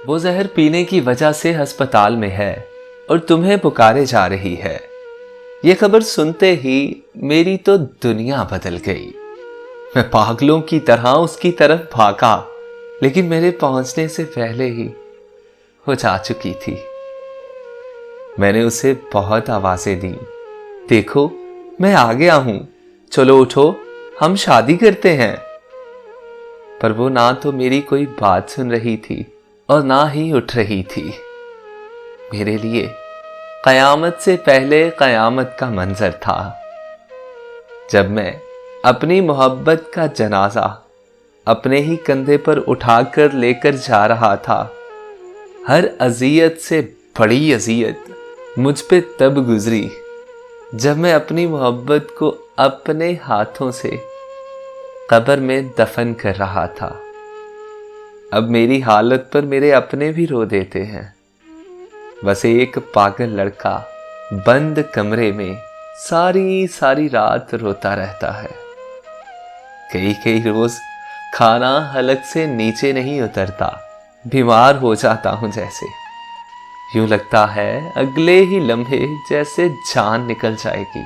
वो जहर पीने की वजह से अस्पताल में है और तुम्हें पुकारे जा रही है। ये खबर सुनते ही मेरी तो दुनिया बदल गई। मैं पागलों की तरह उसकी तरफ भागा, लेकिन मेरे पहुंचने से पहले ही वो जा चुकी थी। मैंने उसे बहुत आवाजें दी, देखो मैं आ गया हूं, चलो उठो, हम शादी करते हैं। पर वो ना तो मेरी कोई बात सुन रही थी और ना ही उठ रही थी। मेरे लिए कयामत से पहले कयामत का मंजर था, जब मैं अपनी मोहब्बत का जनाजा अपने ही कंधे पर उठाकर लेकर जा रहा था। हर अजियत से बड़ी अजियत मुझ पे तब गुजरी जब मैं अपनी मोहब्बत को अपने हाथों से कब्र में दफन कर रहा था। अब मेरी हालत पर मेरे अपने भी रो देते हैं। बस एक पागल लड़का बंद कमरे में सारी सारी रात रोता रहता है। कई कई रोज खाना हलक से नीचे नहीं उतरता, बीमार हो जाता हूं जैसे। यूं लगता है अगले ही लम्हे जैसे जान निकल जाएगी।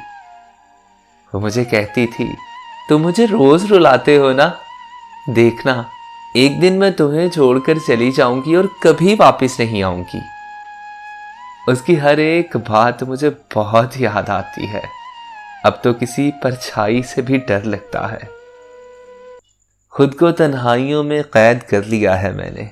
वो मुझे कहती थी, तुम मुझे रोज रुलाते हो ना, देखना एक दिन मैं तुम्हें छोड़कर चली जाऊंगी और कभी वापस नहीं आऊंगी। उसकी हर एक बात मुझे बहुत याद आती है। अब तो किसी परछाई से भी डर लगता है। खुद को तन्हाइयों में कैद कर लिया है मैंने।